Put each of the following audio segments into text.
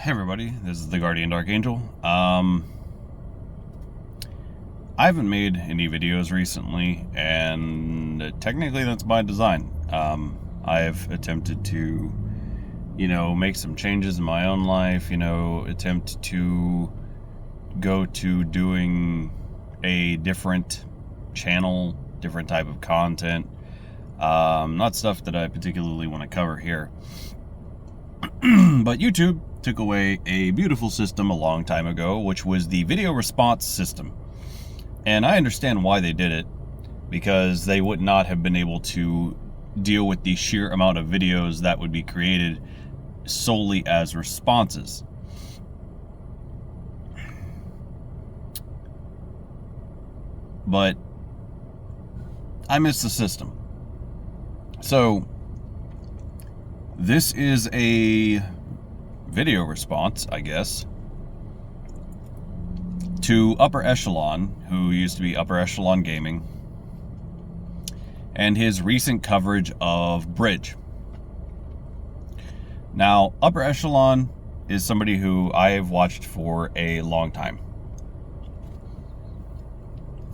Hey everybody, this is the Guardian Dark Angel. I haven't made any videos recently, and technically that's by design. I've attempted to, make some changes in my own life, attempt to go to doing a different channel, different type of content. Not stuff that I particularly want to cover here. But YouTube took away a beautiful system a long time ago, which was the video response system. And I understand why they did it, because they would not have been able to deal with the sheer amount of videos that would be created solely as responses. But I miss the system. So this is a video response, I guess, to Upper Echelon, who used to be Upper Echelon Gaming, and his recent coverage of Bridge. Now, Upper Echelon is somebody who I have watched for a long time.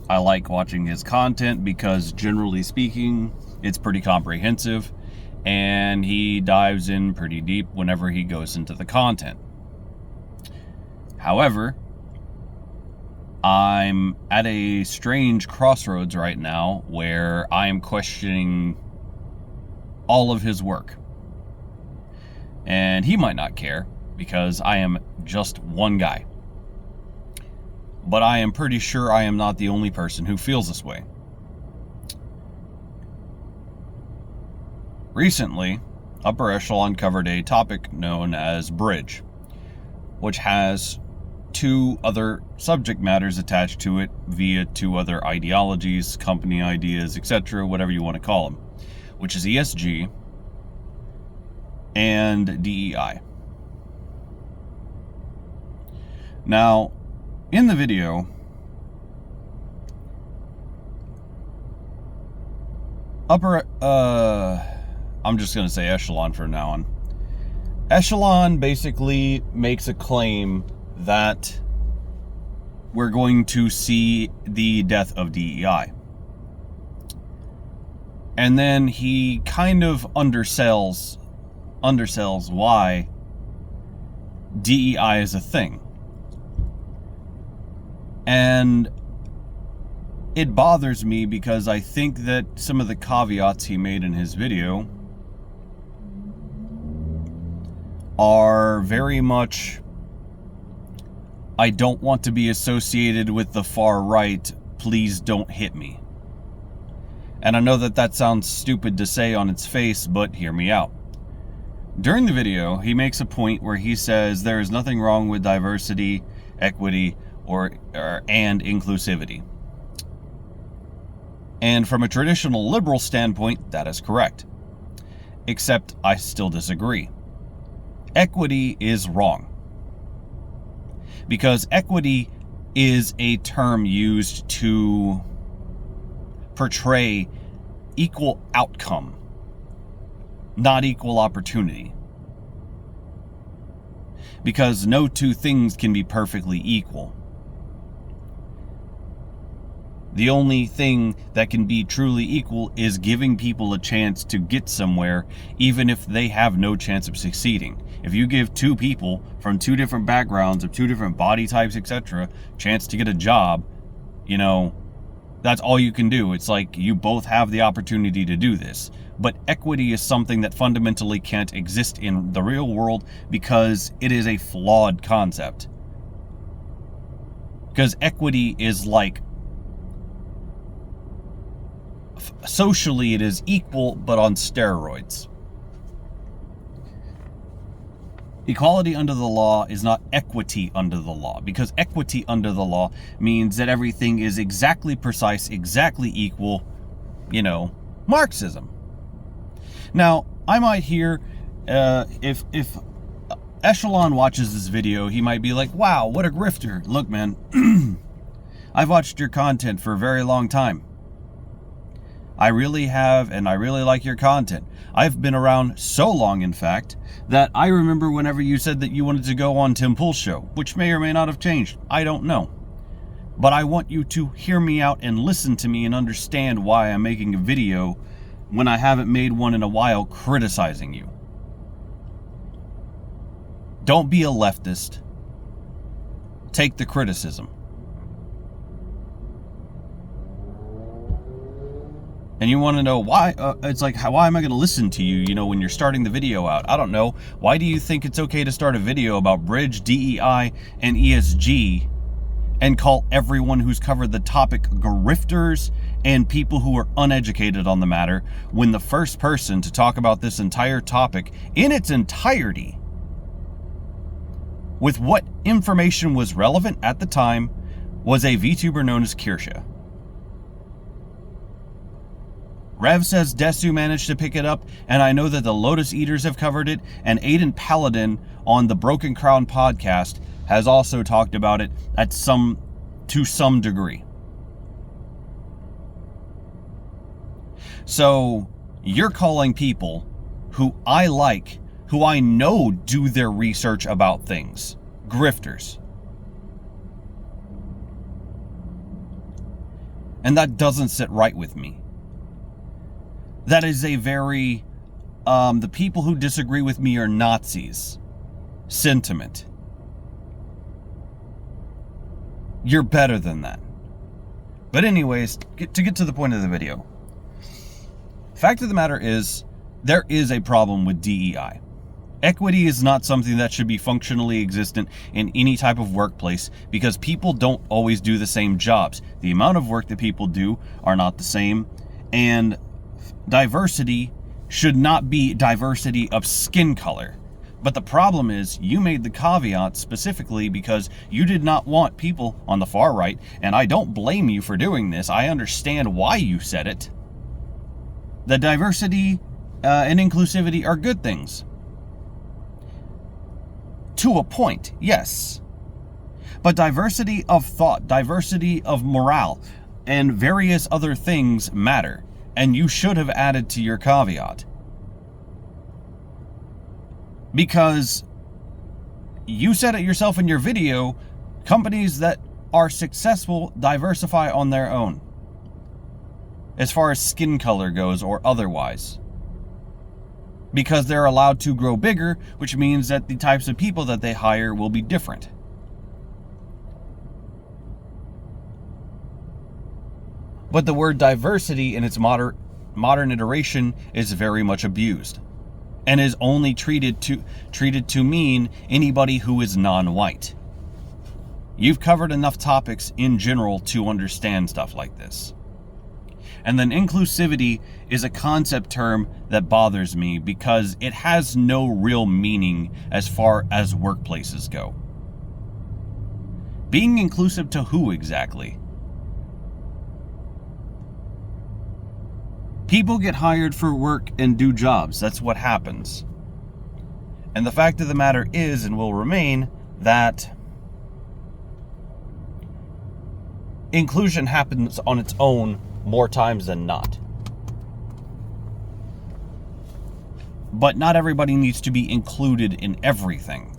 I like watching his content because, generally speaking, it's pretty comprehensive, and he dives in pretty deep whenever he goes into the content. However, I'm at a strange crossroads right now where I am questioning all of his work. And he might not care, because I am just one guy. But I am pretty sure I am not the only person who feels this way. Recently, Upper Echelon covered a topic known as Bridge, which has two other subject matters attached to it via two other ideologies, company ideas, etc., whatever you want to call them, which is ESG and DEI. Now, in the video, I'm just going to say Echelon from now on. Echelon basically makes a claim that we're going to see the death of DEI. And then he kind of undersells why DEI is a thing. And it bothers me because I think that some of the caveats he made in his video are very much, I don't want to be associated with the far right, please don't hit me. And I know that that sounds stupid to say on its face, but hear me out. During the video, he makes a point where he says there is nothing wrong with diversity, equity, and inclusivity. And from a traditional liberal standpoint, that is correct. Except I still disagree. Equity is wrong. Because equity is a term used to portray equal outcome, not equal opportunity. Because no two things can be perfectly equal. The only thing that can be truly equal is giving people a chance to get somewhere, even if they have no chance of succeeding. If you give two people from two different backgrounds, of two different body types, etc., chance to get a job, that's all you can do. It's like you both have the opportunity to do this. But equity is something that fundamentally can't exist in the real world because it is a flawed concept. Because equity is like, socially it is equal, but on steroids. Equality under the law is not equity under the law, because equity under the law means that everything is exactly precise, exactly equal, Marxism. Now, I might hear, if Echelon watches this video, he might be like, wow, what a grifter. Look, man, I've watched your content for a very long time. I really have, and I really like your content. I've been around so long, in fact, that I remember whenever you said that you wanted to go on Tim Pool's show, which may or may not have changed. I don't know. But I want you to hear me out and listen to me and understand why I'm making a video when I haven't made one in a while criticizing you. Don't be a leftist. Take the criticism. And you want to know why, it's like, why am I going to listen to you, when you're starting the video out? I don't know. Why do you think it's okay to start a video about bridge, DEI, and ESG and call everyone who's covered the topic grifters and people who are uneducated on the matter, when the first person to talk about this entire topic in its entirety, with what information was relevant at the time, was a VTuber known as Kirsha? Rev says Desu managed to pick it up, and I know that the Lotus Eaters have covered it, and Aiden Paladin on the Broken Crown podcast has also talked about it to some degree. So you're calling people who I like, who I know do their research about things, grifters. And that doesn't sit right with me. That is a very, the people who disagree with me are Nazis sentiment. You're better than that. But anyways, to get to the point of the video. Fact of the matter is, there is a problem with DEI. Equity is not something that should be functionally existent in any type of workplace, because people don't always do the same jobs. The amount of work that people do are not the same, and diversity should not be diversity of skin color. But the problem is, you made the caveat specifically because you did not want people on the far right, and I don't blame you for doing this. I understand why you said it. That diversity and inclusivity are good things. To a point, yes. But diversity of thought, diversity of morale, and various other things matter. And you should have added to your caveat. Because you said it yourself in your video, companies that are successful diversify on their own, as far as skin color goes or otherwise. Because they're allowed to grow bigger, which means that the types of people that they hire will be different. But the word diversity in its modern iteration is very much abused, and is only treated to mean anybody who is non-white. You've covered enough topics in general to understand stuff like this. And then inclusivity is a concept term that bothers me because it has no real meaning as far as workplaces go. Being inclusive to who exactly? People get hired for work and do jobs. That's what happens. And the fact of the matter is, and will remain, that inclusion happens on its own more times than not. But not everybody needs to be included in everything.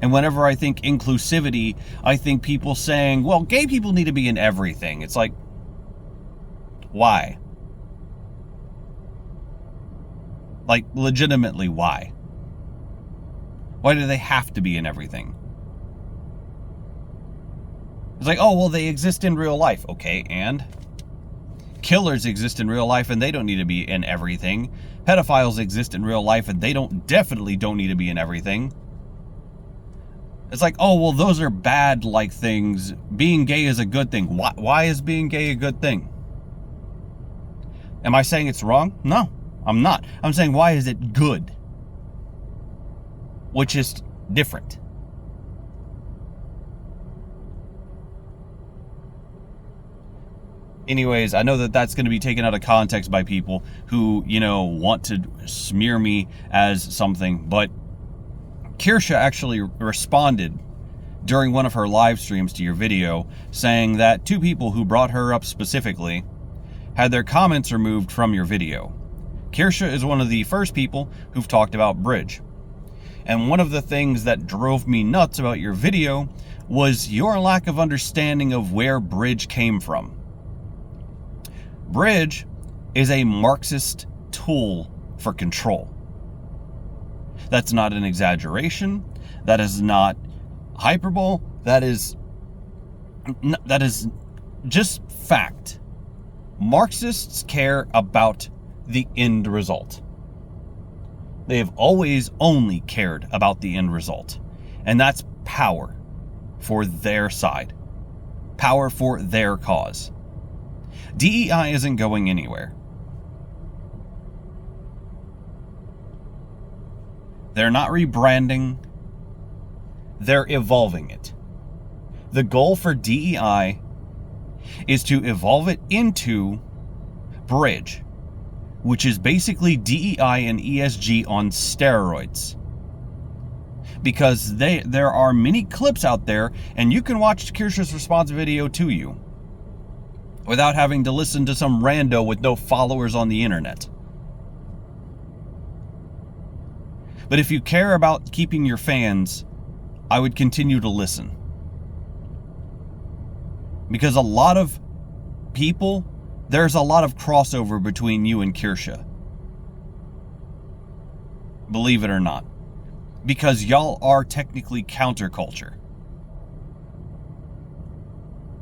And whenever I think inclusivity, I think people saying, well, gay people need to be in everything. It's like, why? Like, legitimately, why? Why do they have to be in everything? It's like, oh, well, they exist in real life. Okay, and? Killers exist in real life and they don't need to be in everything. Pedophiles exist in real life and they definitely don't need to be in everything. It's like, oh, well, those are bad, like, things. Being gay is a good thing. Why is being gay a good thing? Am I saying it's wrong? No. I'm not. I'm saying, why is it good? Which is different. Anyways, I know that that's going to be taken out of context by people who, want to smear me as something. But Kirsha actually responded during one of her live streams to your video, saying that two people who brought her up specifically had their comments removed from your video. Kirsha is one of the first people who've talked about Bridge. And one of the things that drove me nuts about your video was your lack of understanding of where Bridge came from. Bridge is a Marxist tool for control. That's not an exaggeration. That is not hyperbole. That is just fact. Marxists care about the end result. They have always only cared about the end result. And that's power for their side. Power for their cause. DEI isn't going anywhere. They're not rebranding. They're evolving it. The goal for DEI is to evolve it into Bridge, which is basically DEI and ESG on steroids. Because there are many clips out there, and you can watch Kirsha's response video to you without having to listen to some rando with no followers on the internet. But if you care about keeping your fans, I would continue to listen. Because a lot of people, there's a lot of crossover between you and Kirsha. Believe it or not. Because y'all are technically counterculture.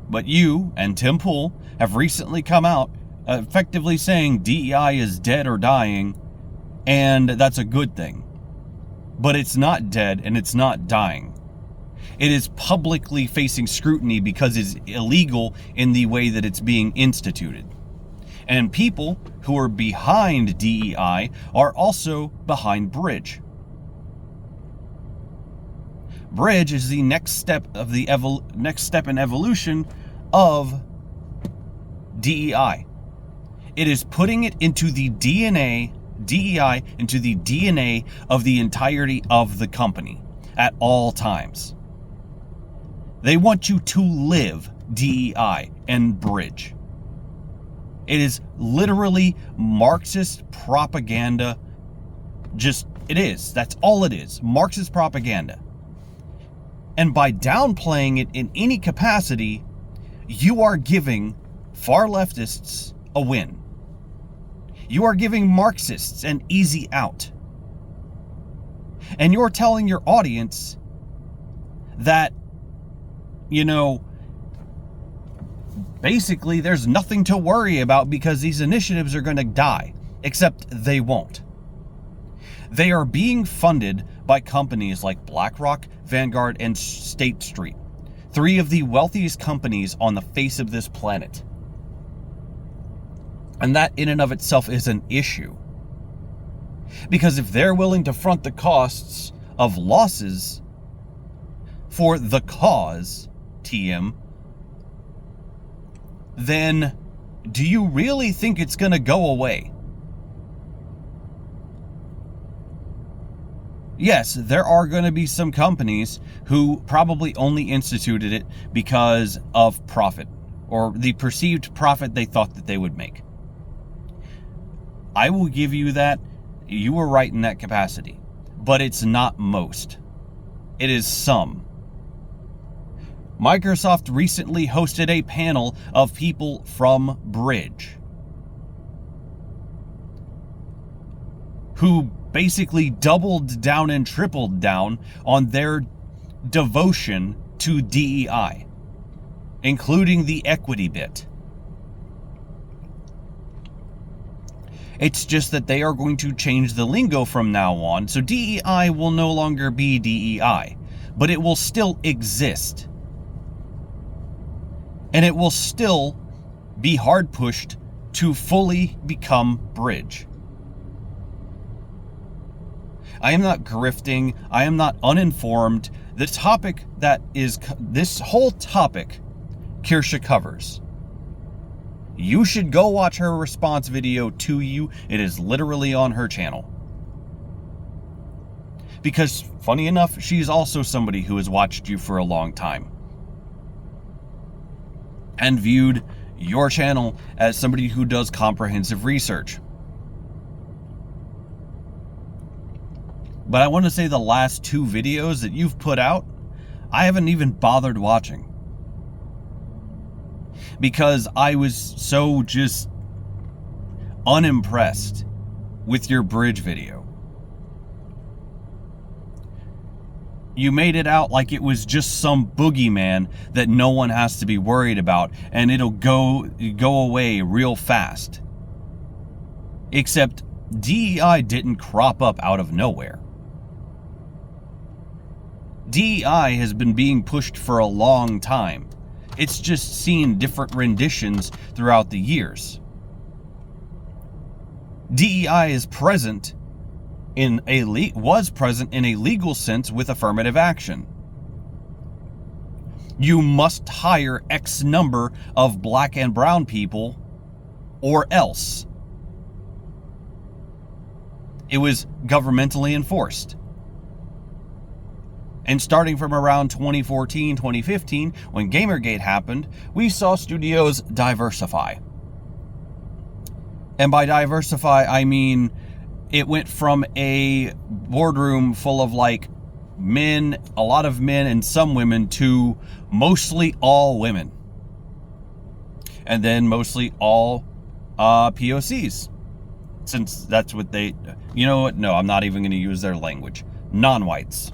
But you and Tim Pool have recently come out effectively saying DEI is dead or dying, and that's a good thing. But it's not dead and it's not dying. It is publicly facing scrutiny because it's illegal in the way that it's being instituted. And people who are behind DEI are also behind Bridge. Bridge is the next step of the next step in evolution of DEI. It is putting it into the DNA, DEI, into the DNA of the entirety of the company at all times. They want you to live DEI and Bridge. It is literally Marxist propaganda. It is. That's all it is. Marxist propaganda. And by downplaying it in any capacity, you are giving far leftists a win. You are giving Marxists an easy out. And you're telling your audience that, basically there's nothing to worry about because these initiatives are going to die, except they won't. They are being funded by companies like BlackRock, Vanguard, and State Street, 3 of the wealthiest companies on the face of this planet. And that in and of itself is an issue. Because if they're willing to front the costs of losses for the cause, TM, then do you really think it's going to go away? Yes, there are going to be some companies who probably only instituted it because of profit, or the perceived profit they thought that they would make. I will give you that. You were right in that capacity. But it's not most. It is some. Microsoft recently hosted a panel of people from Bridge who basically doubled down and tripled down on their devotion to DEI, including the equity bit. It's just that they are going to change the lingo from now on, so DEI will no longer be DEI, but it will still exist. And it will still be hard pushed to fully become Bridge. I am not grifting. I am not uninformed. The topic that is, this whole topic, Kirsha covers. You should go watch her response video to you. It is literally on her channel. Because, funny enough, she's also somebody who has watched you for a long time. And viewed your channel as somebody who does comprehensive research. But I want to say the last 2 videos that you've put out, I haven't even bothered watching. Because I was so just unimpressed with your bridge video. You made it out like it was just some boogeyman that no one has to be worried about, and it'll go away real fast. Except DEI didn't crop up out of nowhere. DEI has been being pushed for a long time. It's just seen different renditions throughout the years. DEI is present was present in a legal sense with affirmative action. You must hire X number of black and brown people or else. It was governmentally enforced. And starting from around 2014, 2015, when Gamergate happened, we saw studios diversify. And by diversify, I mean it went from a boardroom full of like men, a lot of men and some women, to mostly all women. And then mostly all POCs. Since that's what they, you know what? No, I'm not even going to use their language. Non-whites.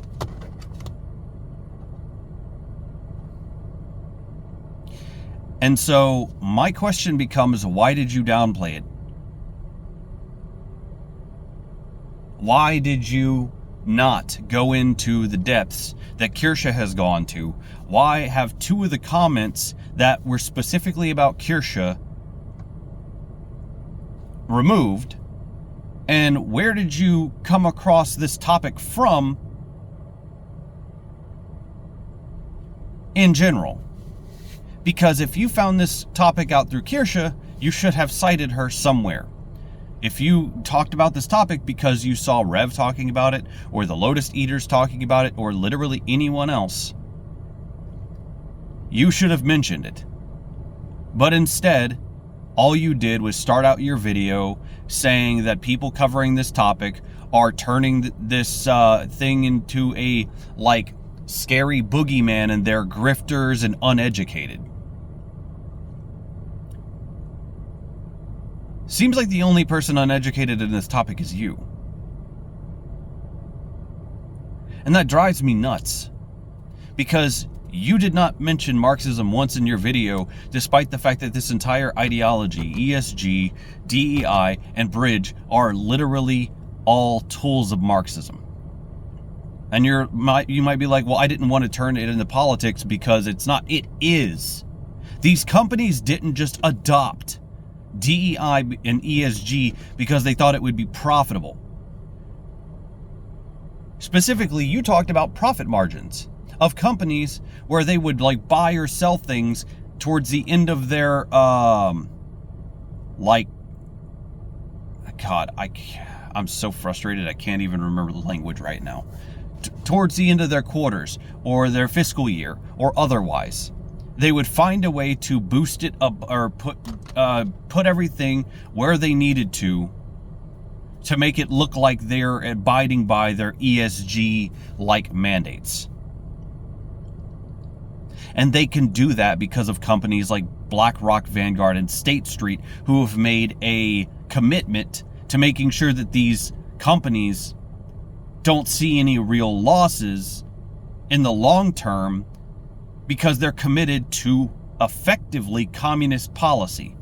And so my question becomes, why did you downplay it? Why did you not go into the depths that Kirsche has gone to? Why have 2 of the comments that were specifically about Kirsche removed? And where did you come across this topic from in general? Because if you found this topic out through Kirsche, you should have cited her somewhere. If you talked about this topic because you saw Rev talking about it, or the Lotus Eaters talking about it, or literally anyone else, you should have mentioned it. But instead, all you did was start out your video saying that people covering this topic are turning this thing into a, like, scary boogeyman and they're grifters and uneducated. Seems like the only person uneducated in this topic is you. And that drives me nuts. Because you did not mention Marxism once in your video, despite the fact that this entire ideology, ESG, DEI, and Bridge are literally all tools of Marxism. And you might be like, well, I didn't want to turn it into politics because it's not. It is. These companies didn't just adopt DEI and ESG because they thought it would be profitable. Specifically, you talked about profit margins of companies where they would like buy or sell things towards the end of their like, God, I'm so frustrated I can't even remember the language right now. Towards the end of their quarters or their fiscal year or otherwise, they would find a way to boost it up or put everything where they needed to make it look like they're abiding by their ESG like mandates. And they can do that because of companies like BlackRock, Vanguard, and State Street, who have made a commitment to making sure that these companies don't see any real losses in the long term because they're committed to effectively communist policy.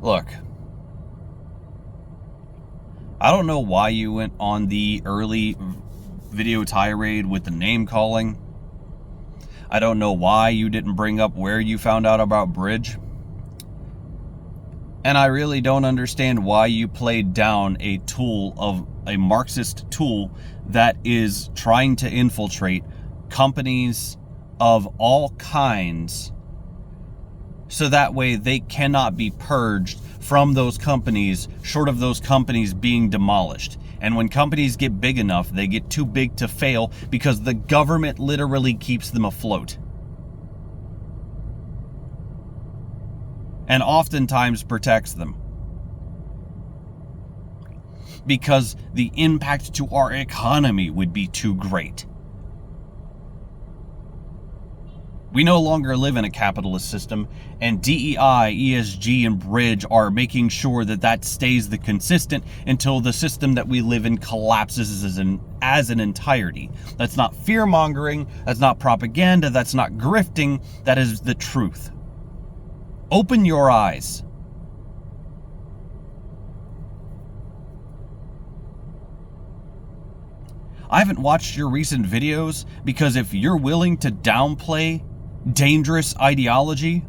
Look, I don't know why you went on the early video tirade with the name calling. I don't know why you didn't bring up where you found out about Bridge. And I really don't understand why you played down a tool of a Marxist tool that is trying to infiltrate companies of all kinds so that way they cannot be purged from those companies short of those companies being demolished. And when companies get big enough, they get too big to fail because the government literally keeps them afloat. And oftentimes protects them. Because the impact to our economy would be too great. We no longer live in a capitalist system, and DEI, ESG, and Bridge are making sure that that stays the consistent until the system that we live in collapses as an entirety. That's not fear-mongering, that's not propaganda, that's not grifting, that is the truth. Open your eyes. I haven't watched your recent videos because if you're willing to downplay dangerous ideology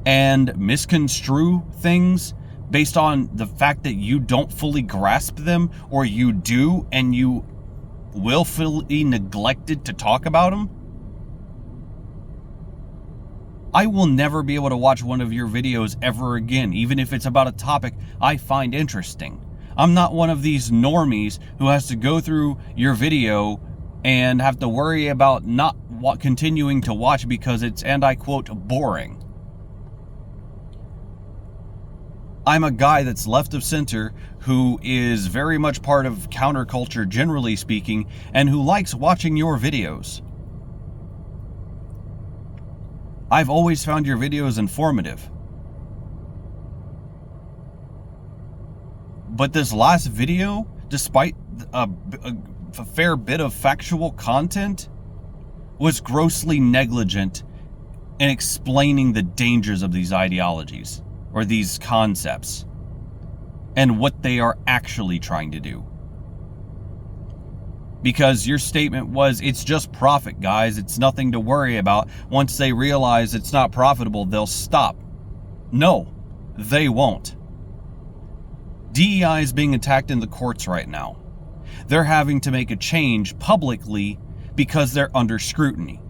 and misconstrue things based on the fact that you don't fully grasp them, or you do and you willfully neglected to talk about them, I will never be able to watch one of your videos ever again, even if it's about a topic I find interesting. I'm not one of these normies who has to go through your video and have to worry about not continuing to watch because it's, and I quote, boring. I'm a guy that's left of center who is very much part of counterculture, generally speaking, and who likes watching your videos. I've always found your videos informative. But this last video, despite a fair bit of factual content, was grossly negligent in explaining the dangers of these ideologies or these concepts and what they are actually trying to do. Because your statement was, it's just profit, guys. It's nothing to worry about. Once they realize it's not profitable, they'll stop. No, they won't. DEI is being attacked in the courts right now. They're having to make a change publicly because they're under scrutiny.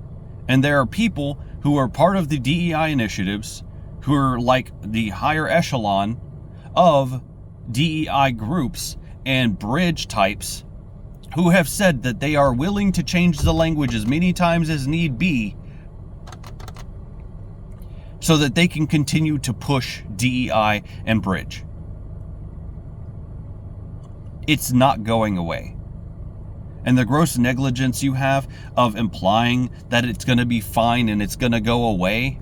And there are people who are part of the DEI initiatives who are like the higher echelon of DEI groups and bridge types who have said that they are willing to change the language as many times as need be so that they can continue to push DEI and bridge. It's not going away. And the gross negligence you have of implying that it's going to be fine and it's going to go away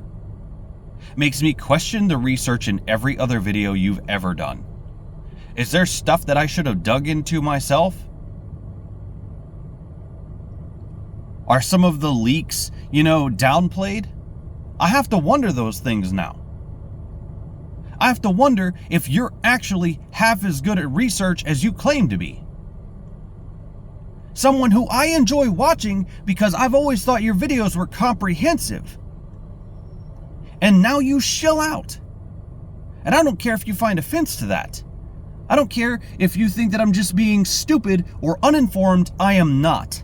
makes me question the research in every other video you've ever done. Is there stuff that I should have dug into myself? Are some of the leaks, downplayed? I have to wonder those things now. I have to wonder if you're actually half as good at research as you claim to be. Someone who I enjoy watching because I've always thought your videos were comprehensive. And now you shill out. And I don't care if you find offense to that. I don't care if you think that I'm just being stupid or uninformed. I am not.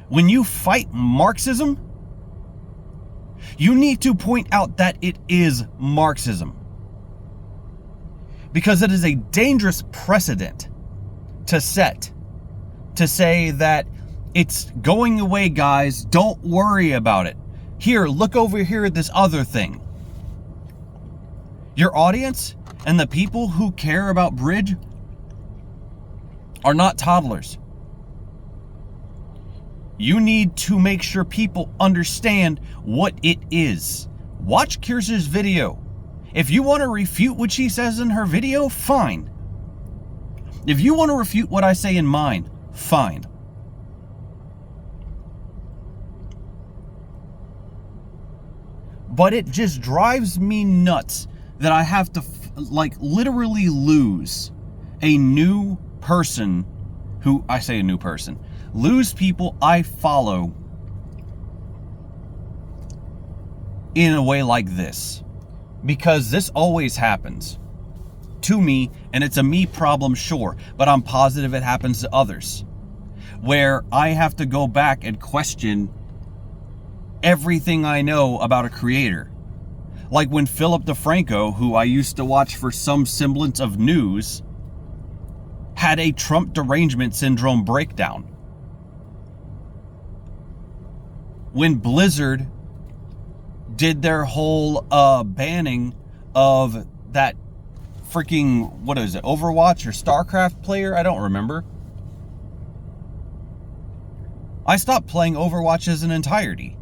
When you fight Marxism, you need to point out that it is Marxism. Because it is a dangerous precedent to set. To say that it's going away, guys, don't worry about it. Here, look over here at this other thing. Your audience and the people who care about bridge are not toddlers. You need to make sure people understand what it is. Watch Kirsten's video. If you want to refute what she says in her video, fine. If you want to refute what I say in mine, fine. But it just drives me nuts that I have to literally lose a new person who, I say a new person, lose people I follow in a way like this. Because this always happens to me, and it's a me problem, sure, but I'm positive it happens to others. Where I have to go back and question everything I know about a creator. Like when Philip DeFranco, who I used to watch for some semblance of news, had a Trump derangement syndrome breakdown. When Blizzard did their whole banning of that freaking, what is it, Overwatch or StarCraft player? I don't remember. I stopped playing Overwatch as an entirety.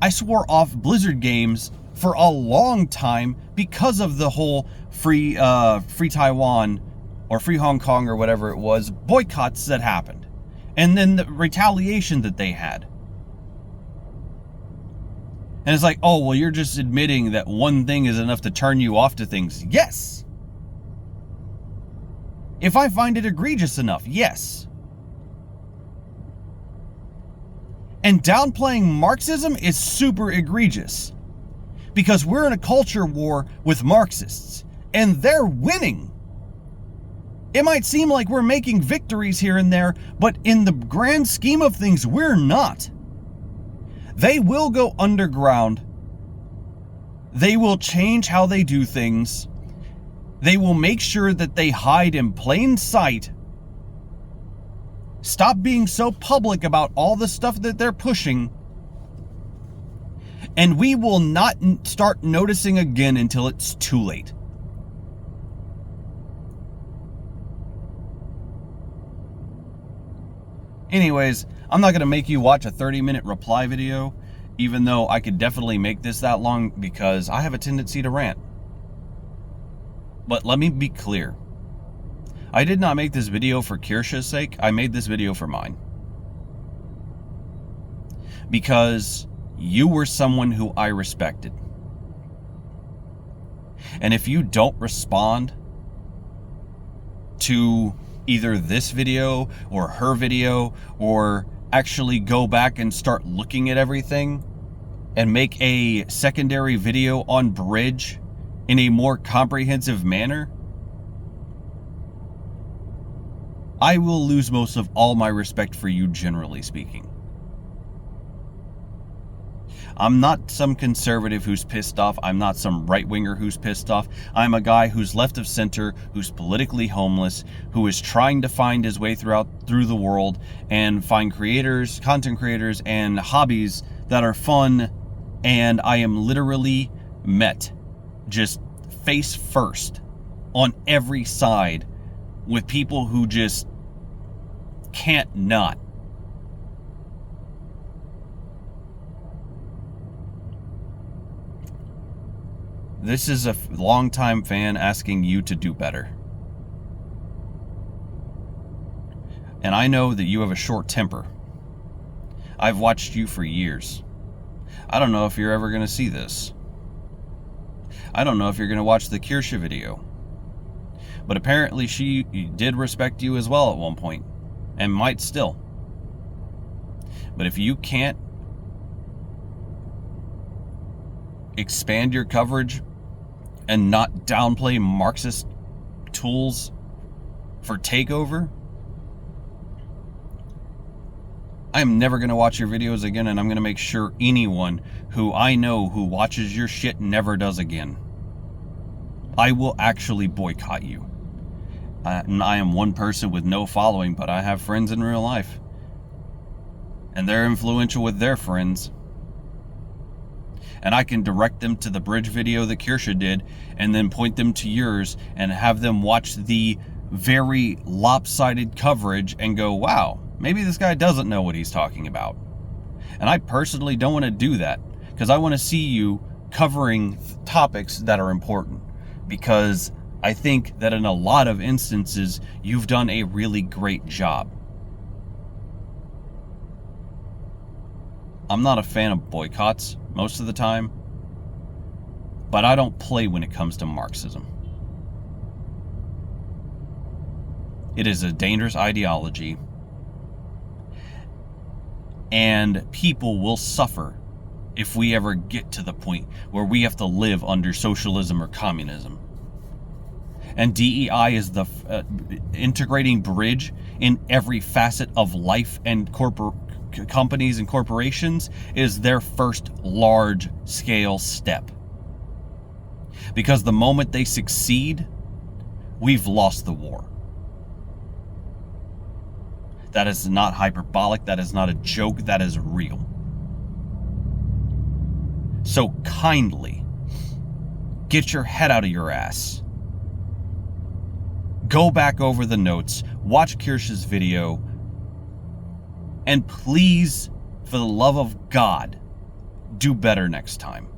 I swore off Blizzard games for a long time because of the whole free Taiwan or free Hong Kong or whatever it was boycotts that happened, and then the retaliation that they had. And it's like, oh, well, you're just admitting that one thing is enough to turn you off to things. Yes. If I find it egregious enough, yes. And downplaying Marxism is super egregious, because we're in a culture war with Marxists, and they're winning. It might seem like we're making victories here and there, but in the grand scheme of things, we're not. They will go underground. They will change how they do things. They will make sure that they hide in plain sight. Stop being so public about all the stuff that they're pushing. And we will not start noticing again until it's too late. Anyways, I'm not going to make you watch a 30-minute reply video, even though I could definitely make this that long because I have a tendency to rant. But let me be clear. I did not make this video for Kirsha's sake. I made this video for mine. Because you were someone who I respected. And if you don't respond to either this video or her video, or actually go back and start looking at everything and make a secondary video on Bridge in a more comprehensive manner, I will lose most of all my respect for you, generally speaking. I'm not some conservative who's pissed off. I'm not some right-winger who's pissed off. I'm a guy who's left of center, who's politically homeless, who is trying to find his way through the world and find creators, content creators, and hobbies that are fun. And I am literally met just face first on every side with people who just can't not. This is a longtime fan asking you to do better. And I know that you have a short temper. I've watched you for years. I don't know if you're ever going to see this. I don't know if you're going to watch the Kirsha video. But apparently she did respect you as well at one point, and might still. But if you can't expand your coverage and not downplay Marxist tools for takeover, I am never going to watch your videos again, and I'm going to make sure anyone who I know who watches your shit never does again. I will actually boycott you. I am one person with no following, but I have friends in real life. And they're influential with their friends. And I can direct them to the Bridge video that Kirsha did, and then point them to yours and have them watch the very lopsided coverage and go, wow, maybe this guy doesn't know what he's talking about. And I personally don't want to do that, because I want to see you covering topics that are important, because I think that in a lot of instances, you've done a really great job. I'm not a fan of boycotts most of the time, but I don't play when it comes to Marxism. It is a dangerous ideology, and people will suffer if we ever get to the point where we have to live under socialism or communism. And DEI is the integrating Bridge in every facet of life and companies and corporations is their first large-scale step. Because the moment they succeed, we've lost the war. That is not hyperbolic. That is not a joke. That is real. So kindly, get your head out of your ass. Go back over the notes, watch Kirsch's video, and please, for the love of God, do better next time.